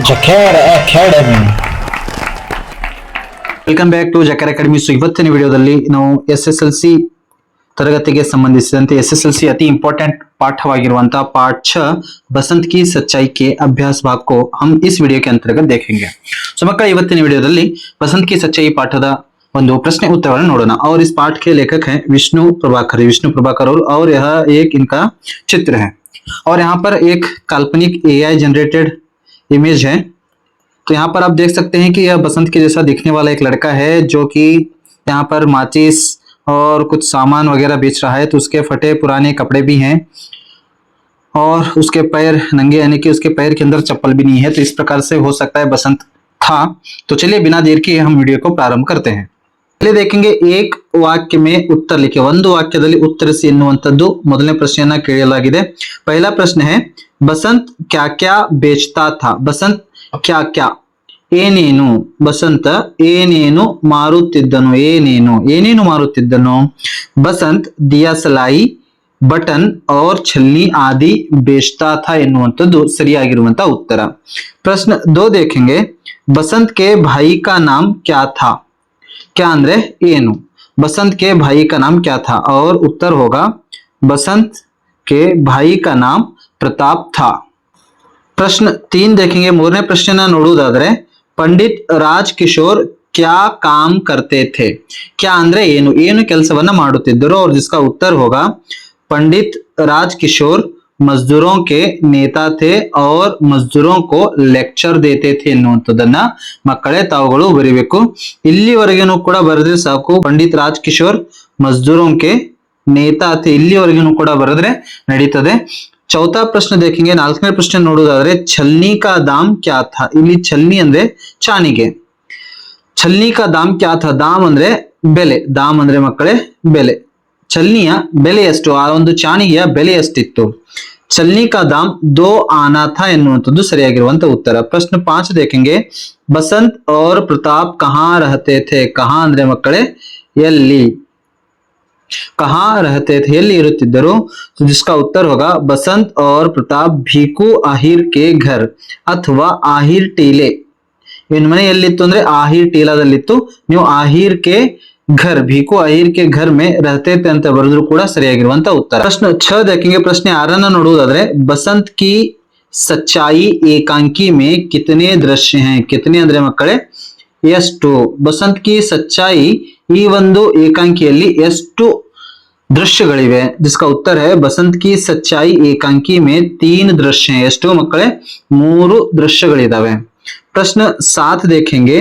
ಜಕೇರ್ academy. Welcome back to ಜಕೇರ್ academy. So ಇವತ್ತಿನ ವಿಡಿಯೋದಲ್ಲಿ ನಾವು SSLC ತರಗತಿಗೆ ಸಂಬಂಧಿಸಿದಂತೆ SSLC ಅತಿ इंपॉर्टेंट पाठವಾಗಿರುವಂತಹ पाठ 6 बसंत की सच्चाई के अभ्यास भाग को हम इस वीडियो के अंतर्गत देखेंगे. ಸೊ ಮಕ್ಕಳ ಇವತ್ತಿನ ವಿಡಿಯೋದಲ್ಲಿ बसंत की सच्चाई पाठದ ಒಂದು ಪ್ರಶ್ನೆ उत्तरವನ್ನು ನೋಡೋಣ. और इस पाठ के लेखक हैं विष्णु प्रभाकर और यह एक इनका चित्र है और यहाँ पर एक काल्पनिक AI जनरेटेड इमेज है. तो यहाँ पर आप देख सकते हैं कि यह बसंत के जैसा दिखने वाला एक लड़का है जो कि यहाँ पर माचिस और कुछ सामान वगैरह बेच रहा है. तो उसके फटे पुराने कपड़े भी हैं और उसके पैर नंगे, यानी कि उसके पैर के अंदर चप्पल भी नहीं है. तो इस प्रकार से हो सकता है बसंत था. तो चलिए बिना देर किए हम वीडियो को प्रारंभ करते हैं. पहले देखेंगे एक वाक्य में उत्तर लिखे. ಒಂದು ವಾಕ್ಯದಲ್ಲಿ ಉತ್ತರಿಸಿ ಎನ್ನುವಂತದ್ದು ಮೊದಲನೇ ಪ್ರಶ್ನೆಯನ್ನ ಕೇಳಲಾಗಿದೆ. पहला प्रश्न है बसंत क्या क्या बेचता था. बसंत क्या क्या ಏನೇನು, ಬಸಂತ ಏನೇನು ಮಾರುತ್ತಿದ್ದನು, ಏನೇನು ಮಾರುತ್ತಿದ್ದನು. ಬಸಂತ್ ದಿಯಾ ಸಲಾಯಿ बटन और छलनी आदि बेचता था ಎನ್ನುವಂತದ್ದು ಸರಿಯಾಗಿರುವಂತ ಉತ್ತರ. प्रश्न 2 देखेंगे बसंत के भाई का नाम क्या था. क्या ಅಂದ್ರೆ ಏನು, बसंत के भाई का नाम क्या था और उत्तर होगा बसंत के भाई का नाम प्रताप था. प्रश्न 3 देखेंगे. ಮೂರನೇ ಪ್ರಶ್ನೆನ ನೋಡುವುದಾದರೆ पंडित राजकिशोर क्या काम करते थे. क्या ಅಂದ್ರೆ ಏನು ಕೆಲಸವನ್ನ ಮಾಡುತ್ತಿದ್ದರು और जिसका उत्तर होगा पंडित राजकिशोर मजदूरों के नेता थे और मजदूरों को ಲೆಕ್ಚರ್ देते थे ಎನ್ನುವಂತದನ್ನ ಮಕ್ಕಳೇ ತಾವುಗಳು ಬರಿಬೇಕು. ಇಲ್ಲಿವರೆಗೂ ಕೂಡ ಬರೆದ್ರೆ ಸಾಕು. पंडित राजकिशोर मजदूरों के नेता थे ಇಲ್ಲಿವರೆಗೂ ಕೂಡ ಬರೆದ್ರೆ ನಡೀತದೆ. चौथा प्रश्न देखेंगे. ನಾಲ್ಕನೇ ಪ್ರಶ್ನೆ ನೋಡುವುದಾದ್ರೆ छलनी का दाम क्या था. ಇಲ್ಲಿ छलनी ಅಂದ್ರೆ ಚಾಣಿಗೆ. छलनी का दाम क्या था. दाम ಅಂದ್ರೆ ಬೆಲೆ, दाम ಅಂದ್ರೆ ಮಕ್ಕಳೇ ಬೆಲೆ. छलनिಯ ಬೆಲೆ ಎಷ್ಟು, ಆ ಒಂದು ಚಾಣಿಗೆಯ ಬೆಲೆ ಎಷ್ಟಿತ್ತು. छलनी का दाम 2 आना था ಎನ್ನುವಂತದ್ದು ಸರಿಯಾಗಿರುವಂತ ಉತ್ತರ. प्रश्न 5 देखेंगे बसंत और प्रताप कहाँ रहते थे. कहाँ ಅಂದ್ರೆ ಮಕ್ಕಳೇ ಎಲ್ಲಿ, कहाँ रहते थे ಎಲ್ಲಿ ಇರುತ್ತಿದ್ದರು. तो जिसका उत्तर होगा बसंत और प्रताप भीकू आहिर के घर ಅಥವಾ ಆಹಿರ್ ಟೀಲೆ. ಇನ್ ಮನೆ ಎಲ್ಲಿತ್ತು ಅಂದ್ರೆ ಆಹಿರ್ ಟೀಲಾದಲ್ಲಿತ್ತು. ನೀವು ಆಹಿರ್ के घर, भीकू आहिर के घर में रहते थे ಅಂತ ಬರೆದ್ರು ಕೂಡ ಸರಿಯಾಗಿರುವಂತ ಉತ್ತರ. प्रश्न 6 देखेंगे. प्रश्न 6 ನೋಡುವುದಾದ್ರೆ बसंत की सच्चाई एकांकी में कितने दृश्य हैं. कितने ಅಂದ್ರೆ ಮಕ್ಕಳೇ ಎಷ್ಟು. बसंत की सच्चाई ಈ ಒಂದು ಏಕಾಂಕಿಯಲ್ಲಿ ಎಷ್ಟು ದೃಶ್ಯಗಳಿವೆ. जिसका उत्तर है बसंत की सच्चाई एकांकी में 3 दृश्य हैं. ಎಷ್ಟು ಮಕ್ಕಳೇ 3 ದೃಶ್ಯಗಳಿದಾವೆ. प्रश्न 7 देखेंगे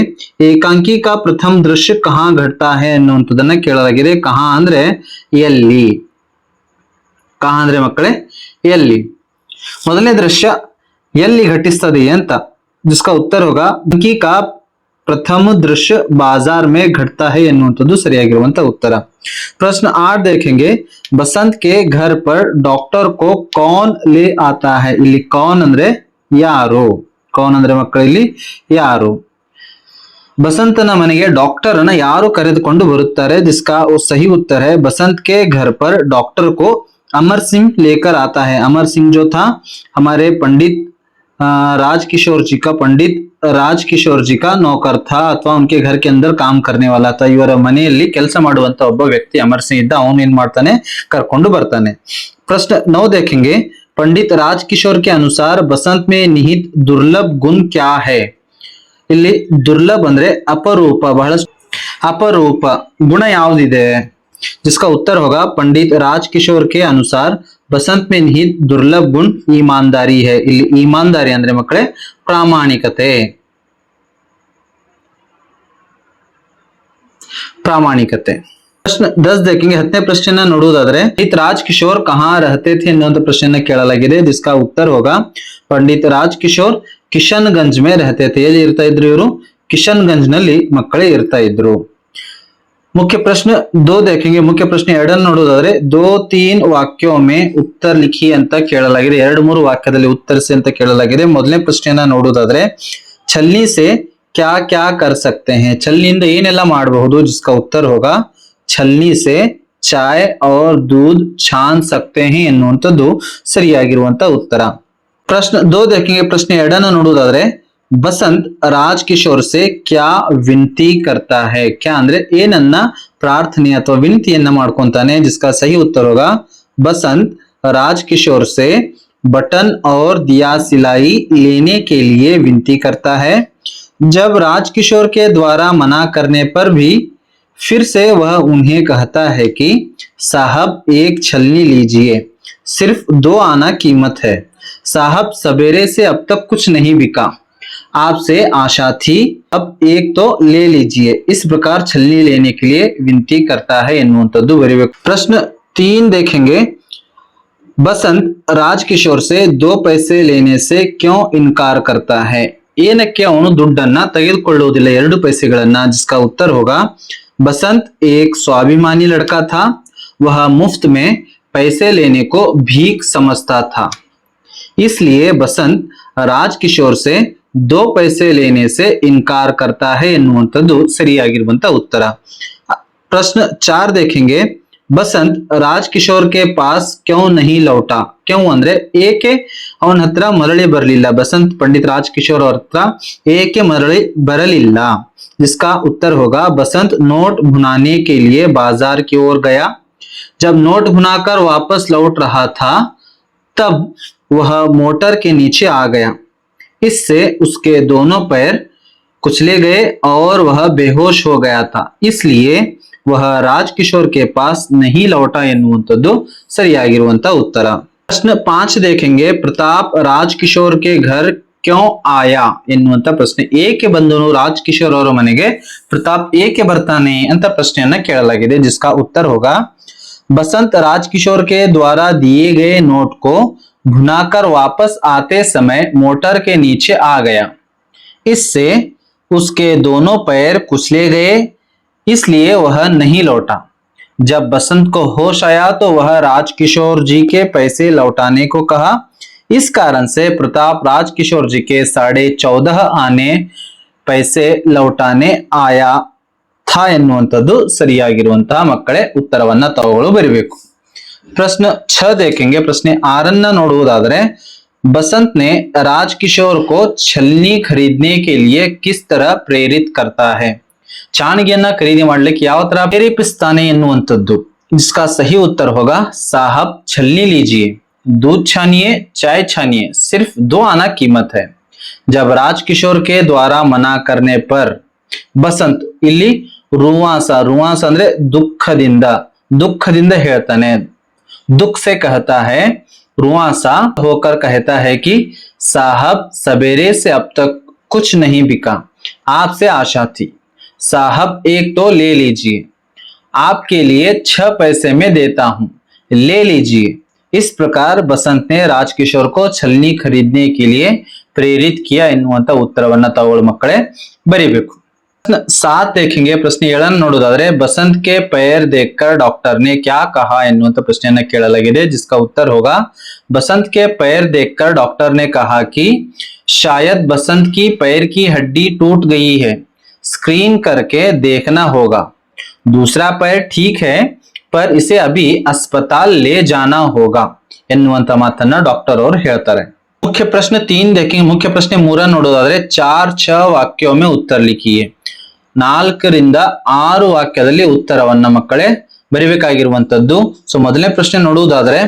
एकांकी का प्रथम दृश्य कहाँ घटता है ಅನ್ನುವಂತದನ್ನ ಕೇಳಲಾಗಿದೆ. कहाँ ಅಂದ್ರೆ ಎಲ್ಲಿ, कहाँ ಅಂದ್ರೆ ಮಕ್ಕಳೇ ಎಲ್ಲಿ. ಮೊದಲನೇ ದೃಶ್ಯ ಎಲ್ಲಿ ಘಟಿಸ್ತದೆ ಅಂತ. जिसका उत्तर होगा एकांकी का प्रथम दृश्य बाजार में घटता है ಎನ್ನುವಂತದ್ದು ಸರಿಯಾಗಿರುವಂತ ಉತ್ತರ. प्रश्न 8 देखेंगे बसंत के घर पर डॉक्टर को कौन ले आता है. ಇಲ್ಲಿ कौन ಅಂದ್ರೆ ಯಾರು, कौन ಅಂದ್ರೆ ಮಕ್ಕಳು ಇಲ್ಲಿ ಯಾರು. बसंतನ ಮನೆಗೆ ಡಾಕ್ಟರ್ ಅನ್ನ ಯಾರು ಕರೆದುಕೊಂಡು ಬರುತ್ತಾರೆ. जिसका सही उत्तर है बसंत के घर पर डॉक्टर को अमर सिंह लेकर आता है. अमर सिंह जो था हमारे पंडित राजकिशोर जी का नौकर था ಅಥವಾ उनके घर के अंदर काम करने वाला था. ಇವರ ಮನೆಯಲ್ಲಿ ಕೆಲಸ ಮಾಡುವಂತ ಒಬ್ಬ ವ್ಯಕ್ತಿ ಅಮರ್ ಸಿಂಗ್ ಇದ್ದ. ಅವನು ಏನ್ ಮಾಡ್ತಾನೆ, ಕರ್ಕೊಂಡು ಬರ್ತಾನೆ. प्रश्न 9 देखेंगे पंडित राजकिशोर के अनुसार बसंत में निहित दुर्लभ गुण क्या है. ಇಲ್ಲಿ ದುರ್ಲಭ ಅಂದ್ರೆ ಅಪರೂಪ, ಬಹಳ ಅಪರೂಪ ಗುಣ ಯಾವುದಿದೆ. जिसका उत्तर होगा पंडित राजकिशोर के अनुसार बसंत में निहित दुर्लभ गुण ईमानदारी है. ಇಲ್ಲಿ ईमानदारी ಅಂದ್ರೆ ಮಕ್ಕಳೇ ಪ್ರಾಮಾಣಿಕತೆ. प्रश्न 10 देखेंगे. 10ನೇ ಪ್ರಶ್ನೆನ ನೋಡುವುದಾದ್ರೆ पंडित राजकिशोर कहाँ रहते थे ಅನ್ನುವಂತ ಪ್ರಶ್ನೆನ ಕೇಳಲಾಗಿದೆ. जिसका उत्तर होगा पंडित राजकिशोर किशनगंज में रहते थे. ಎಲ್ಲಿ ಇರ್ತಾ ಇದ್ರು ಇವರು, ಕಿಶನ್ಗಂಜ್ ನಲ್ಲಿ ಮಕ್ಕಳೇ ಇರ್ತಾ ಇದ್ರು. मुख्य प्रश्न 2 देखेंगे. मुख्य प्रश्न 2 ನೋಡುವುದಾದ್ರೆ 2-3 ವಾಕ್ಯೋं में उत्तर लिखी ಅಂತ ಕೇಳಲಾಗಿದೆ. 2-3 ವಾಕ್ಯದಲ್ಲಿ ಉತ್ತರಿಸಿ ಅಂತ ಕೇಳಲಾಗಿದೆ. ಮೊದಲನೇ ಪ್ರಶ್ನೆಯನ್ನ ನೋಡುವುದಾದ್ರೆ छलनी से क्या क्या कर सकते हैं. छलನಿಯಿಂದ ಏನೆಲ್ಲ ಮಾಡಬಹುದು. जिसका उत्तर होगा छलनी से चाय और दूध छान सकते हैं ಎನ್ನುವಂತದ್ದು ಸರಿಯಾಗಿರುವಂತ ಉತ್ತರ. प्रश्न 2 देखेंगे. प्रश्न 2 ನೋಡುವುದಾದ್ರೆ बसंत राजकिशोर से क्या विनती करता है? क्या ಅಂದ್ರೆ ಏನನ್ನ ಪ್ರಾರ್ಥನೆ ಅಥವಾ ವಿನಂತಿಯನ್ನ ಮಾಡ್ಕೊಂತಾನೆ? जिसका सही उत्तर होगा बसंत राजकिशोर से बटन और दिया सिलाई लेने के लिए विनती करता है। जब राजकिशोर के द्वारा मना करने पर भी फिर से वह उन्हें कहता है कि साहब एक छलनी लीजिए, सिर्फ 2 आना कीमत है। साहब सवेरे से अब तक कुछ नहीं बिका, आपसे आशा थी, अब एक तो ले लीजिए। इस प्रकार छलनी लेने के लिए विनती करता है ಎನ್ನುವಂಥದ್ದು ಬರೀಬೇಕು। प्रश्न 3 देखेंगे। बसंत राजकिशोर से 2 पैसे लेने से क्यों इनकार करता है? ಏನಕ್ಕೆ ಅವನು ದುಡ್ಡನ್ನ ತೆಗೆದುಕೊಳ್ಳುವುದಿಲ್ಲ 2 पैसेಗಳನ್ನ? जिसका उत्तर होगा बसंत एक स्वाभिमानी लड़का था, वह मुफ्त में पैसे लेने को भीख समझता था, इसलिए बसंत राजकिशोर से 2 पैसे लेने से इनकार करता है ಎನ್ನುವಂಥದ್ದು ಸರಿಯಾಗಿರುವಂತ ಉತ್ತರ। प्रश्न 4 देखेंगे। बसंत राजकिशोर के पास क्यों नहीं लौटा? क्यों ಅಂದ್ರೆ ಏಕೆ ಅವನ ಹತ್ರ ಮರಳಿ ಬರಲಿಲ್ಲ? बसंत पंडित राजकिशोर ಅವ್ರ ಹತ್ರ ಏಕೆ ಮರಳಿ ಬರಲಿಲ್ಲ? जिसका उत्तर होगा बसंत नोट भुनाने के लिए बाजार की ओर गया। जब नोट भुनाकर वापस लौट रहा था तब वह मोटर के नीचे आ गया, इससे उसके दोनों पैर कुचले गए और वह बेहोश हो गया था, इसलिए वह राजकिशोर के पास नहीं लौटा ಎನ್ನುವಂಥದ್ದು ಸರಿಯಾಗಿರುವಂತ ಉತ್ತರ। प्रश्न 5 देखेंगे। प्रताप राजकिशोर के घर क्यों आया ಎನ್ನುವಂತ ಪ್ರಶ್ನೆ। ಏಕೆ ಬಂದನು ರಾಜಕಿಶೋರ್ ಅವರ ಮನೆಗೆ ಪ್ರತಾಪ್ ಏಕೆ ಬರ್ತಾನೆ ಅಂತ ಪ್ರಶ್ನೆಯನ್ನ ಕೇಳಲಾಗಿದೆ। जिसका उत्तर होगा बसंत राजकिशोर के द्वारा दिए गए नोट को भुनाकर वापस आते समय मोटर के नीचे आ गया, इससे उसके दोनों पैर कुचले गए, इसलिए वह नहीं लौटा। जब बसंत को होश आया तो वह राजकिशोर जी के पैसे लौटाने को कहा, इस कारण से प्रताप राजकिशोर जी के 14.5 आने पैसे लौटाने आया था ಎನ್ನುವಂಥದ್ದು ಸರಿಯಾಗಿರುವಂತಹ ಮಕ್ಕಳೇ ಉತ್ತರವನ್ನ ತಾವುಗಳು ಬರೀಬೇಕು। प्रश्न 6 देखेंगे। प्रश्न 6 ನೋಡುವುದಾದರೆ बसंत ने राजकिशोर को छलनी खरीदने के लिए किस तरह प्रेरित करता है? ಚಾಣಿಗೆಯನ್ನ ಖರೀದಿ ಮಾಡ್ಲಿಕ್ಕೆ ಯಾವ ತರ ಪ್ರೇರೇಪಿಸ್ತಾನೆ ಎನ್ನುವಂಥದ್ದು। जिसका सही उत्तर होगा साहब छलनी लीजिए, दूध छानिए, चाय छानिए, सिर्फ 2 आना कीमत है। जब राजकिशोर के द्वारा मना करने पर बसंत ಇಲ್ಲಿ रुआस ಅಂದ್ರೆ ದುಃಖದಿಂದ ಹೇಳ್ತಾನೆ, दुख से कहता है, रुआसा होकर कहता है कि साहब सवेरे से अब तक कुछ नहीं बिका, आपसे आशा थी, साहब एक तो ले लीजिए, आपके लिए 6 पैसे में देता हूं, ले लीजिए। इस प्रकार बसंत ने राजकिशोर को छलनी खरीदने के लिए प्रेरित किया ಎನ್ನುವಂತ ಉತ್ತರವನ್ನ ತಾವುಗಳು ಮಕ್ಕಳೇ ಬರೀಬೇಕು। 7 देखेंगे। प्रश्न 7 ನೋಡೋದಾದ್ರೆ बसंत के पैर देखकर डॉक्टर ने क्या कहा ಎನ್ನುವಂತ ಪ್ರಶ್ನೆಯನ್ನ ಕೇಳಲಾಗಿದೆ। जिसका उत्तर होगा बसंत के पैर देखकर डॉक्टर ने कहा कि शायद बसंत की पैर की हड्डी टूट गई है, स्क्रीन करके देखना होगा, दूसरा पैर ठीक है पर इसे अभी अस्पताल ले जाना होगा ಎನ್ನುವಂತ ಮಾತನ್ನ ಡಾಕ್ಟರ್ ಅವರು ಹೇಳ್ತಾರೆ। मुख्य प्रश्न 3 देखेंगे। मुख्य प्रश्न 3 ನೋಡೋದಾದ್ರೆ 4-6 वाक्यों में उत्तर लिखिए। 4 ರಿಂದ 6 ವಾಕ್ಯದಲ್ಲಿ ಉತ್ತರವನ್ನ ಮಕ್ಕಳೇ ಬರಿಬೇಕಾಗಿರುವಂತದ್ದು। ಸೊ ಮೊದಲನೇ ಪ್ರಶ್ನೆ ನೋಡುವುದಾದ್ರೆ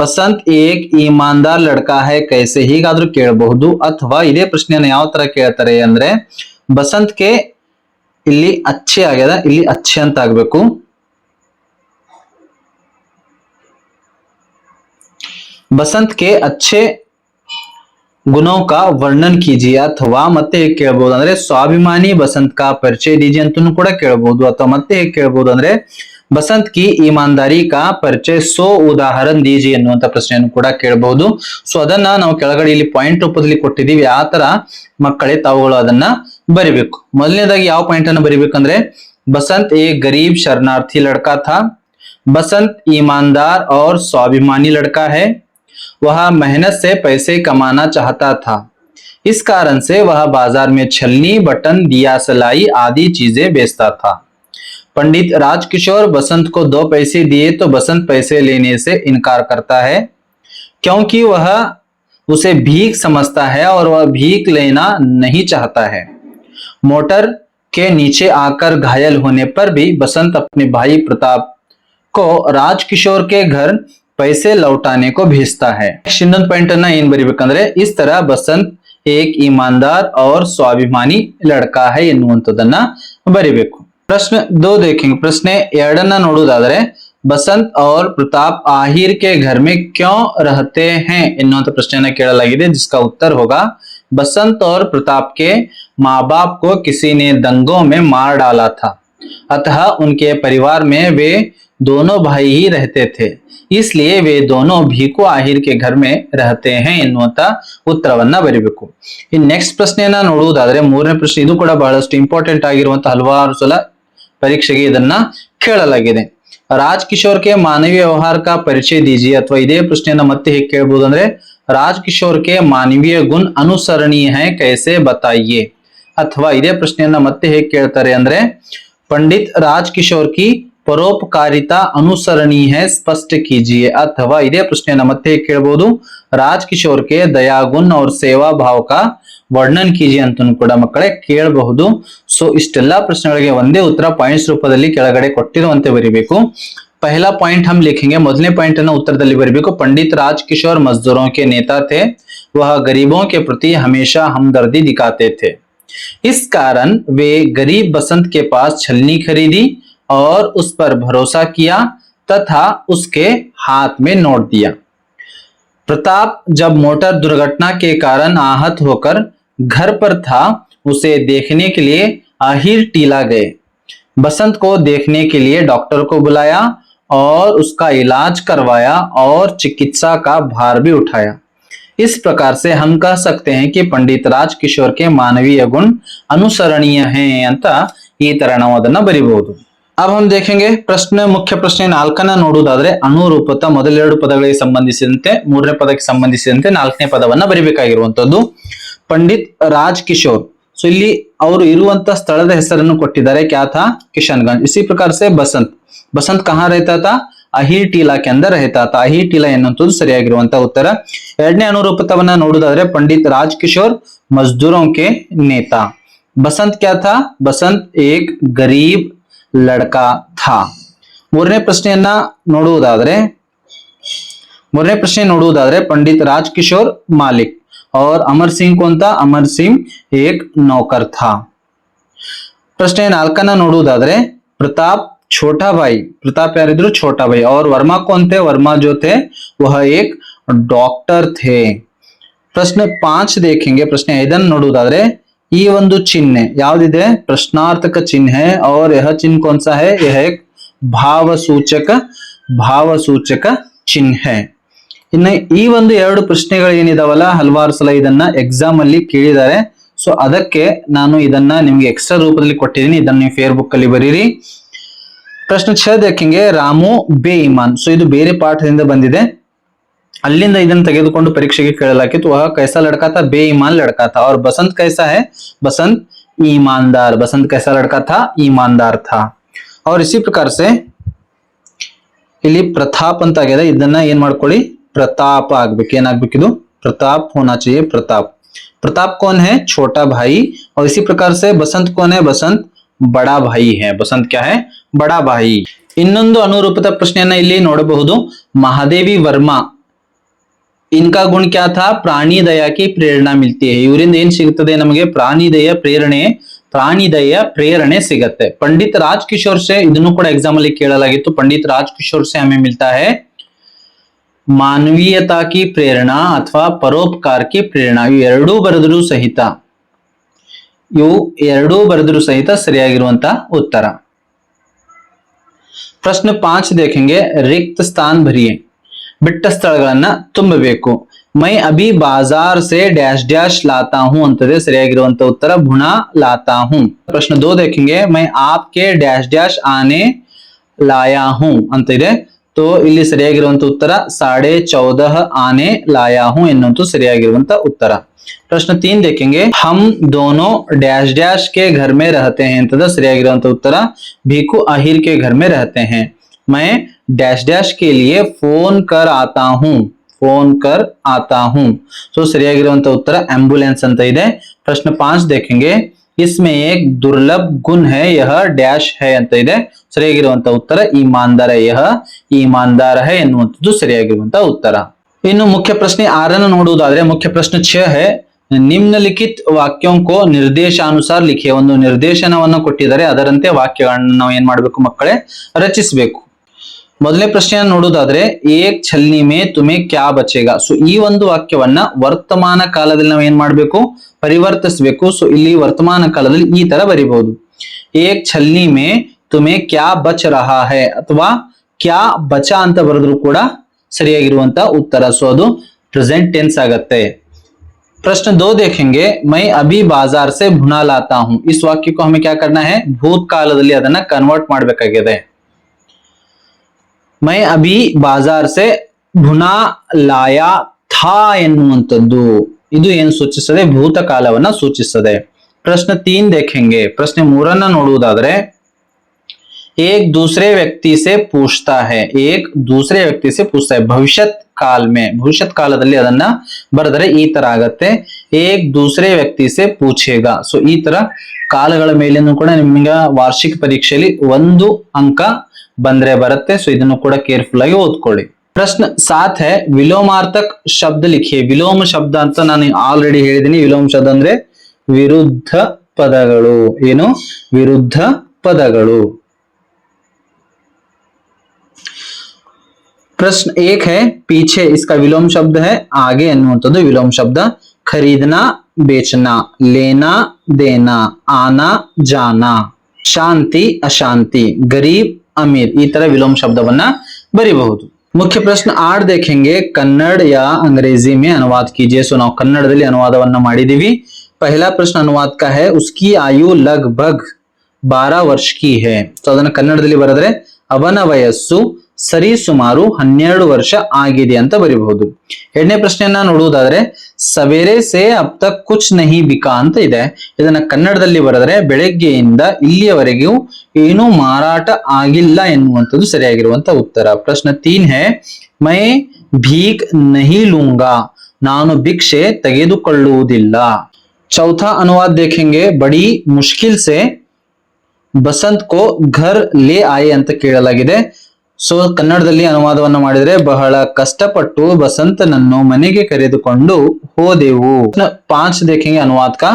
बसंत एक ईमानदार लड़का है कैसे ಹೀಗಾದ್ರೂ ಕೇಳಬಹುದು, ಅಥವಾ ಇದೇ ಪ್ರಶ್ನೆಯನ್ನು ಯಾವ ತರ ಕೇಳ್ತಾರೆ ಅಂದ್ರೆ बसंत के ಇಲ್ಲಿ अच्छे ಆಗ್ಯದ, ಇಲ್ಲಿ अच्छे ಅಂತ ಆಗಬೇಕು। बसंत के अच्छे गुणों का वर्णन कीजिए, ಅಥವಾ ಮತ್ತೆ ಹೇಗೆ ಕೇಳಬಹುದು ಅಂದ್ರೆ स्वाभिमानी बसंत का परिचय दीजिए ಅಂತನೂ ಕೂಡ ಕೇಳಬಹುದು, ಅಥವಾ ಮತ್ತೆ ಹೇಗೆ ಕೇಳಬಹುದು ಅಂದ್ರೆ बसंत की ईमानदारी का परिचय 100 उदाहरण दीजिए ಎನ್ನುವಂತ ಪ್ರಶ್ನೆಯನ್ನು ಕೂಡ ಕೇಳಬಹುದು। ಸೊ ಅದನ್ನ ನಾವು ಕೆಳಗಡೆ ಇಲ್ಲಿ ಪಾಯಿಂಟ್ ರೂಪದಲ್ಲಿ ಕೊಟ್ಟಿದ್ದೀವಿ, ಆ ತರ ಮಕ್ಕಳೇ ತಾವುಗಳು ಅದನ್ನ ಬರಿಬೇಕು। ಮೊದಲನೇದಾಗಿ ಯಾವ ಪಾಯಿಂಟ್ ಅನ್ನು ಬರಿಬೇಕಂದ್ರೆ बसंत एक गरीब शरणार्थी लड़का था, बसंत ईमानदार और स्वाभिमानी लड़का है, वह मेहनत से पैसे कमाना चाहता था, इस कारण से वह बाजार में छलनी, बटन, दिया सलाई आदि चीजें बेचता था। पंडित राजकिशोर बसंत को 2 पैसे दिए तो बसंत पैसे लेने से इनकार करता है, क्योंकि वह उसे भीख समझता है और वह भीख लेना नहीं चाहता है। मोटर के नीचे आकर घायल होने पर भी बसंत अपने भाई प्रताप को राजकिशोर के घर पैसे लौटाने को भेजता है। ಇನ್ನೊಂದು ಪಾಯಿಂಟ್ ಅನ್ನ ಏನ್ ಬರಿಬೇಕಂದ್ರೆ इस तरह बसंत एक ईमानदार और स्वाभिमानी लड़का है ಎನ್ನುವಂತದನ್ನ ಬರಿಬೇಕು। प्रश्न 2 देखेंगे। प्रश्न 2 ನೋಡುವುದಾದರೆ बसंत और प्रताप आहिर के घर में क्यों रहते हैं ಎನ್ನುವಂತ ಪ್ರಶ್ನೆಯನ್ನ ಕೇಳಲಾಗಿದೆ, जिसका उत्तर होगा बसंत और प्रताप के माँ बाप को किसी ने दंगों में मार डाला था, अतः उनके परिवार में वे दोनों भाई ही रहते थे, इसलिए वे दोनों भीखू आहिर के घर में रहते हैं ಎನ್ನುವಂತ ಉತ್ತರವನ್ನ ಬರಿಬೇಕು। ಇನ್ನು ನೆಕ್ಸ್ಟ್ ಪ್ರಶ್ನೆಯನ್ನ ನೋಡುವುದಾದರೆ ಮೂರನೇ ಪ್ರಶ್ನೆ, ಇದು ಕೂಡ ಬಹಳಷ್ಟು ಇಂಪಾರ್ಟೆಂಟ್ ಆಗಿರುವಂತಹ ಹಲವಾರು ಸಲ ಪರೀಕ್ಷೆಗೆ ಇದನ್ನ ಕೇಳಲಾಗಿದೆ। राजकिशोर के मानवीय व्यवहार का परिचय दीजिए, ಅಥವಾ ಇದೇ ಪ್ರಶ್ನೆಯನ್ನ ಮತ್ತೆ ಹೇಗೆ ಕೇಳಬಹುದು ಅಂದ್ರೆ राजकिशोर के मानवीय गुण अनुसरणीय है कैसे बताइए, ಅಥವಾ ಇದೇ ಪ್ರಶ್ನೆಯನ್ನ ಮತ್ತೆ ಹೇಗೆ ಕೇಳ್ತಾರೆ ಅಂದ್ರೆ पंडित राजकिशोर की परोपकारिता अनुसरणीय है स्पष्ट कीजिए, ಅಥವಾ ಇದೇ ಪ್ರಶ್ನೆಯನ್ನ ಮತ್ತೆ ಹೇಗೆ ಕೇಳಬಹುದು राजकिशोर के दया गुण और सेवा भाव का वर्णन कीजिए ಅಂತನೂ ಕೂಡ ಮಕ್ಕಳೇ ಕೇಳಬಹುದು। सो ಇಷ್ಟೆಲ್ಲಾ ಪ್ರಶ್ನೆಗಳಿಗೆ ಒಂದೇ ಉತ್ತರ ಪಾಯಿಂಟ್ಸ್ ರೂಪದಲ್ಲಿ ಕೆಳಗಡೆ ಕೊಟ್ಟಿರುವಂತೆ ಬರಿಬೇಕು। पहला पॉइंट हम लिखेंगे, ಮೊದಲನೇ ಪಾಯಿಂಟ್ ಅನ್ನು ಉತ್ತರದಲ್ಲಿ ಬರಬೇಕು। पंडित राजकिशोर मजदूरों के नेता थे, वह गरीबों के प्रति हमेशा हमदर्दी दिखाते थे, इस कारण वे गरीब बसंत के पास छलनी खरीदी और उस पर भरोसा किया तथा उसके हाथ में नोट दिया। प्रताप जब मोटर दुर्घटना के कारण आहत होकर घर पर था, उसे देखने के लिए आहिर टीला गए। बसंत को देखने के लिए डॉक्टर को बुलाया और उसका इलाज करवाया और चिकित्सा का भार भी उठाया। इस प्रकार से हम कह सकते हैं कि पंडित राजकिशोर के मानवीय गुण अनुसरणीय हैं ಅಂತ ಈ ತರ ನಾವು ಅದನ್ನ ಬರಿಬಹುದು। अब हम देखेंगे प्रश्न मुख्य प्रश्ನೆ 4 ನೋಡುವುದಾದರೆ ಅನುರೂಪತ ಮೊದಲೆರಡು ಪದಗಳಿಗೆ ಸಂಬಂಧಿಸಿದಂತೆ ಮೂರನೇ ಪದಕ್ಕೆ ಸಂಬಂಧಿಸಿದಂತೆ ನಾಲ್ಕನೇ ಪದವನ್ನ ಬರಿಬೇಕಾಗಿರುವಂತದ್ದು पंडित राजकिशोर। सो ಇಲ್ಲಿ ಅವರು ಇರುವಂತ ಸ್ಥಳದ ಹೆಸರನ್ನು ಕೊಟ್ಟಿದ್ದಾರೆ, क्या था किशनगंज। इसी प्रकार से बसंत, बसंत कहाँ रहता था ಅಹಿರ್ टीला के अंदर रहता था, ಅಹಿರ್ टीला ಎನ್ನುವುದು ಸರಿಯಾಗಿರುವಂತ ಉತ್ತರ। ಎರಡನೇ ಅನುರೂಪತವನ್ನ ನೋಡುವುದಾದರೆ पंडित राजकिशोर मजदूरों के नेता। बसंत क्या था, बसंत एक गरीब लड़का था। ಮೂರನೇ ಪ್ರಶ್ನೆಯನ್ನ ನೋಡುವುದಾದರೆ पंडित राजकिशोर मालिक और अमर सिंह कौन था, अमर सिंह एक नौकर था। प्रश्न 4 ನೋಡುವುದಾದರೆ प्रताप छोटा भाई, प्रताप यारिದ್ರು छोटा भाई, और वर्मा कौन थे, वर्मा जो थे वह एक डॉक्टर थे। प्रश्न 5 देखेंगे। प्रश्न 5 ನೋಡುವುದಾದರೆ ಈ ಒಂದು ಚಿಹ್ನೆ ಯಾವುದಿದೆ, ಪ್ರಶ್ನಾರ್ಥಕ ಚಿಹ್ನೆ है और यह चिन्ह कौन सा है, यह एक ಭಾವಸೂಚಕ ಚಿಹ್ನೆ है। ಇನ್ನು ಈ ಒಂದು ಎರಡು ಪ್ರಶ್ನೆಗಳು ಏನಿದಾವಲ್ಲ ಹಲವಾರು ಸಲ ಇದನ್ನ ಎಕ್ಸಾಮ್ ಅಲ್ಲಿ ಕೇಳಿದ್ದಾರೆ, ಸೊ ಅದಕ್ಕೆ ನಾನು ಇದನ್ನ ನಿಮ್ಗೆ ಎಕ್ಸ್ಟ್ರಾ ರೂಪದಲ್ಲಿ ಕೊಟ್ಟಿದ್ದೀನಿ, ಇದನ್ನ ನೀವು ಫೇಸ್ಬುಕ್ ಅಲ್ಲಿ ಬರೀರಿ। ಪ್ರಶ್ನೆ 6 देखेंगे, ರಾಮು ಬೇಇಮಾನ್। ಸೊ ಇದು ಬೇರೆ ಪಾಠದಿಂದ ಬಂದಿದೆ, ಅಲ್ಲಿಂದ ಇದನ್ನು ತೆಗೆದುಕೊಂಡು ಪರೀಕ್ಷೆಗೆ ಕೇಳಲಾಗಿತ್ತು। वह कैसा लड़का था, बेईमान लड़का था। और बसंत कैसा है, बसंत ईमानदार, बसंत कैसा लड़का था, ईमानदार था। और इसी प्रकार से ಇಲ್ಲಿ ಪ್ರತಾಪ್ ಅಂತ ಆಗಿದೆ, ಇದನ್ನ ಏನ್ ಮಾಡ್ಕೊಳ್ಳಿ प्रताप ಆಗ್ಬೇಕು, ಏನಾಗಬೇಕು ಇದು प्रताप होना चाहिए, प्रताप। प्रताप कौन है, छोटा भाई। और इसी प्रकार से बसंत कौन है, बसंत बड़ा भाई है, बसंत क्या है, बड़ा भाई। ಇನ್ನೊಂದು ಅನುರೂಪದ ಪ್ರಶ್ನೆಯನ್ನ ಇಲ್ಲಿ ನೋಡಬಹುದು, ಮಹಾದೇವಿ ವರ್ಮಾ, इनका गुण क्या था, प्राणी दया की प्रेरणा मिलती है। ಇವರಿಂದ ಏನ್ ಸಿಗುತ್ತದೆ ನಮಗೆ, ಪ್ರಾಣಿದಯ ಪ್ರೇರಣೆ ಸಿಗುತ್ತೆ। पंडित राजकिशोर से ಇದನ್ನು ಕೂಡ एग्जाम ಅಲ್ಲಿ ಕೇಳಲಾಗಿತ್ತು, पंडित राजकिशोर से हमें मिलता है मानवीयता की प्रेरणा अथवा परोपकार की प्रेरणा। ಇವು ಎರಡೂ ಬರೆದರೂ ಸಹಿತ ಸರಿಯಾಗಿರುವಂತ ಉತ್ತರ। प्रश्न 5 देखेंगे, रिक्त स्थान भरिए, ಬಿಟ್ಟ ಸ್ಥಳಗಳನ್ನ ತುಂಬಬೇಕು। मैं अभी बाजार से डैश डैश लाता हूं ಅಂತದೆ ಸರಿಯಾಗಿರುವಂತ ಉತ್ತರ, भुना लाता हूं। प्रश्न 2 देखेंगे, मैं आपके डैश डैश आने लाया हूं ಅಂತ ಇದೆ, तो ಇಲ್ಲಿ ಸರಿಯಾಗಿರುವಂತ ಉತ್ತರ 14.5 आने लाया हूं ಎನ್ನುವುದು ಸರಿಯಾಗಿರುವಂತ ಉತ್ತರ। प्रश्न 3 देखेंगे, हम दोनों डैश डैश के घर में रहते हैं ಅಂತದ ಸರಿಯಾಗಿರುವಂತ ಉತ್ತರ, भीखू आहिर के घर में रहते हैं। मैं डैश डैश के लिए फोन कर आता हूं, फोन कर आता हूं। सो ಸರಿಯಾಗಿರುವಂತ ಉತ್ತರ ಆಂಬ್ಯುಲೆನ್ಸ್ ಅಂತ ಇದೆ। ಪ್ರಶ್ನೆ 5 देखेंगे, इसमें एक दुर्लभ गुण है, यह डैश है ಅಂತ ಇದೆ। ಸರಿಯಾಗಿರುವಂತ ಉತ್ತರ ईमानदार है, यह ईमानदार है ಎನ್ನುವಂತದ್ದು ಸರಿಯಾಗಿರುವಂತ ಉತ್ತರ। ಇನ್ನು ಮುಖ್ಯ ಪ್ರಶ್ನೆ 6 ನೋಡುವುದಾದ್ರೆ ಮುಖ್ಯ ಪ್ರಶ್ನೆ 6 है, ನಿಮ್ನಲಿಖಿತ ವಾಕ್ಯೋं को ನಿರ್ದೇಶಾನುಸಾರ लिखिए। ಒಂದು ನಿರ್ದೇಶನವನ್ನು ಕೊಟ್ಟಿದ್ದಾರೆ, ಅದರಂತೆ ವಾಕ್ಯಗಳನ್ನು ನಾವು ಏನ್ ಮಾಡಬೇಕು ಮಕ್ಕಳೇ, ರಚಿಸಬೇಕು। ಮೊದಲನೇ ಪ್ರಶ್ನೆಯನ್ನು ನೋಡುವುದಾದ್ರೆ ಏಕ್ ಛಲ್ನಿ ಮೇ ತುಮೆ ಕ್ಯಾ ಬಚೇಗಾ। ಸೊ ಈ ಒಂದು ವಾಕ್ಯವನ್ನ ವರ್ತಮಾನ ಕಾಲದಲ್ಲಿ ನಾವು ಏನ್ ಮಾಡಬೇಕು, ಪರಿವರ್ತಿಸಬೇಕು। ಸೊ ಇಲ್ಲಿ ವರ್ತಮಾನ ಕಾಲದಲ್ಲಿ ಈ ತರ ಬರೀಬಹುದು, ಏಕ್ ಛಲ್ನಿ ಮೇ ತುಮೆ ಕ್ಯಾ ಬಚ ರಹಾ ಹೈ ಅಥವಾ ಕ್ಯಾ ಬಚಾ ಅಂತ ಬರೆದ್ರು ಕೂಡ ಸರಿಯಾಗಿರುವಂತ ಉತ್ತರ। ಸೊ ಅದು ಪ್ರೆಸೆಂಟ್ ಟೆನ್ಸ್ ಆಗತ್ತೆ। प्रश्न 2 देखेंगे, मैं अभी बाजार से भुना लाता हूं। इस वाक्य को हमें क्या करना है, ಭೂತಕಾಲದಲ್ಲಿ ಅದನ್ನ ಕನ್ವರ್ಟ್ ಮಾಡಬೇಕಾಗಿದೆ। मैं अभी बाजार से भुना लाया था ಎನ್ನುವಂತದ್ದು ಇದು ಏನು ಸೂಚಿಸುತ್ತದೆ, ಭೂತಕಾಲವನ್ನ ಸೂಚಿಸುತ್ತದೆ। प्रश्न 3 देखेंगे, प्रश्न 3 ನೋಡುವುದಾದರೆ एक दूसरे व्यक्ति से पूछता है, एक दूसरे व्यक्ति से पूछता है, ಭವಿಷ್ಯತ್ काल में ಭವಿಷ್ಯತ್ ಕಾಲದಲ್ಲಿ ಅದನ್ನ ಬರೆದರೆ ಈ ತರ ಆಗತ್ತೆ, एक दूसरे व्यक्ति से पूछेगा। ಸೊ ಈ ತರ ಕಾಲಗಳ ಮೇಲೇನು ಕೂಡ ನಿಮಗೆ ವಾರ್ಷಿಕ ಪರೀಕ್ಷೆಯಲ್ಲಿ 1 ಅಂಕ ಬಂದ್ರೆ ಬರುತ್ತೆ। ಸೊ ಇದನ್ನು ಕೂಡ ಕೇರ್ಫುಲ್ ಆಗಿ ಓದ್ಕೊಳ್ಳಿ। ಪ್ರಶ್ನೆ 7 है, ವಿಲೋಮಾರ್ಥಕ ಶಬ್ದ लिखिए। ವಿಲೋಮ ಶಬ್ದ ಅಂತ ನಾನು ಆಲ್ರೆಡಿ ಹೇಳಿದ್ದೀನಿ, ವಿಲೋಮ ಶಬ್ದ ಅಂದ್ರೆ ವಿರುದ್ಧ ಪದಗಳು। ಏನು, ವಿರುದ್ಧ ಪದಗಳು। प्रश्न 1 है, पीछे इसका विलोम शब्द है आगे ಎನ್ನುವಂತದ್ದು ವಿಲೋಮ ಶಬ್ದ। खरीदना बेचना, लेना देना, आना जाना, शांति अशांति, गरीब अमीर, ಈ ತರ ವಿಲೋಮ ಶಬ್ದವನ್ನ ಬರಿಬಹುದು। मुख्य प्रश्न 8 देखेंगे, कन्नड़ या अंग्रेजी में अनुवाद कीजिए। सो ನಾವು ಕನ್ನಡದಲ್ಲಿ ಅನುವಾದವನ್ನ ಮಾಡಿದೀವಿ। पहला प्रश्न अनुवाद का है, उसकी आयु लगभग 12 वर्ष की है। ಸೊ ಅದನ್ನ ಕನ್ನಡದಲ್ಲಿ ಬರೆದರೆ ಅವನ ವಯಸ್ಸು ಸರಿ ಸುಮಾರು 12 ವರ್ಷ ಆಗಿದೆ ಅಂತ ಬರೀಬಹುದು। ಎರಡನೇ ಪ್ರಶ್ನೆಯನ್ನ ನೋಡುವುದಾದ್ರೆ ಸವೇರೆ ಸೆ ಅಬ್ ತಕ್ ಕುಚ್ ನಹಿ ಬಿಕಾ ಅಂತ ಇದೆ, ಇದನ್ನ ಕನ್ನಡದಲ್ಲಿ ಬರೆದರೆ ಬೆಳಗ್ಗೆಯಿಂದ ಇಲ್ಲಿಯವರೆಗೂ ಏನೂ ಮಾರಾಟ ಆಗಿಲ್ಲ ಎನ್ನುವಂಥದ್ದು ಸರಿಯಾಗಿರುವಂತ ಉತ್ತರ। ಪ್ರಶ್ನೆ 3 है, मैं भीख नहीं लूंगा, ನಾನು ಭಿಕ್ಷೆ ತೆಗೆದುಕೊಳ್ಳುವುದಿಲ್ಲ। चौथा अनुवाद देखेंगे, बड़ी मुश्किल से बसंत को घर ले आए ಅಂತ ಕೇಳಲಾಗಿದೆ। ಸೊ ಕನ್ನಡದಲ್ಲಿ ಅನುವಾದವನ್ನು ಮಾಡಿದರೆ ಬಹಳ ಕಷ್ಟಪಟ್ಟು ಬಸಂತನನ್ನು ಮನೆಗೆ ಕರೆದುಕೊಂಡು ಹೋದೆವು। 5 देखेंगे अनुवाद का,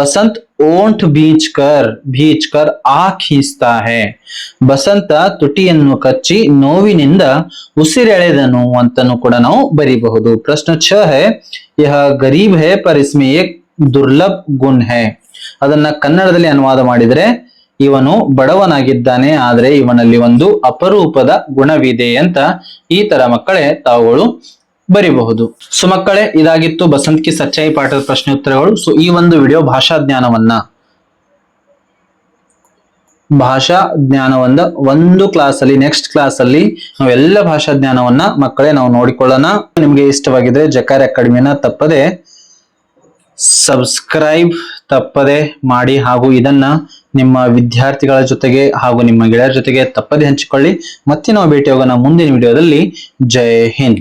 बसंत ओंठ भींच कर आ खींचता है, ಬಸಂತ ತುಟಿಯನ್ನು ಕಚ್ಚಿ ನೋವಿನಿಂದ ಉಸಿರೆಳೆದನು ಅಂತನೂ ಕೂಡ ನಾವು ಬರೀಬಹುದು। प्रश्न 6 है, यह गरीब है पर इसमें एक दुर्लभ गुण है। ಅದನ್ನ ಕನ್ನಡದಲ್ಲಿ ಅನುವಾದ ಮಾಡಿದರೆ ಇವನು ಬಡವನಾಗಿದ್ದಾನೆ ಆದರೆ ಇವನಲ್ಲಿ ಒಂದು ಅಪರೂಪದ ಗುಣವಿದೆ ಅಂತ ಈ ತರ ಮಕ್ಕಳೇ ತಾವುಗಳು ಬರಿಬಹುದು। ಸೊ ಮಕ್ಕಳೇ ಇದಾಗಿತ್ತು ಬಸಂತ್ ಕಿ ಸಚ್ಚಾಯಿ ಪಾಠದ ಪ್ರಶ್ನೆ ಉತ್ತರಗಳು। ಸೊ ಈ ಒಂದು ವಿಡಿಯೋ ಭಾಷಾ ಜ್ಞಾನವನ್ನ ಒಂದು ಕ್ಲಾಸ್ ಅಲ್ಲಿ, ನೆಕ್ಸ್ಟ್ ಕ್ಲಾಸ್ ಅಲ್ಲಿ ನಾವು ಎಲ್ಲ ಭಾಷಾ ಜ್ಞಾನವನ್ನ ಮಕ್ಕಳೇ ನಾವು ನೋಡಿಕೊಳ್ಳೋಣ। ನಿಮ್ಗೆ ಇಷ್ಟವಾಗಿದ್ರೆ ಜಕಾರ್ ಅಕಾಡೆಮಿನ ತಪ್ಪದೆ ಸಬ್ಸ್ಕ್ರೈಬ್ ಮಾಡಿ ಹಾಗೂ ಇದನ್ನ ನಿಮ್ಮ ವಿದ್ಯಾರ್ಥಿಗಳ ಜೊತೆಗೆ ಹಾಗೂ ನಿಮ್ಮ ಗೆಳೆಯರ ಜೊತೆಗೆ ತಪ್ಪದೆ ಹಂಚಿಕೊಳ್ಳಿ। ಮತ್ತೆ ನಾವು ಭೇಟಿ ಹೋಗೋಣ ಮುಂದಿನ ವಿಡಿಯೋದಲ್ಲಿ। ಜೈ ಹಿಂದ್।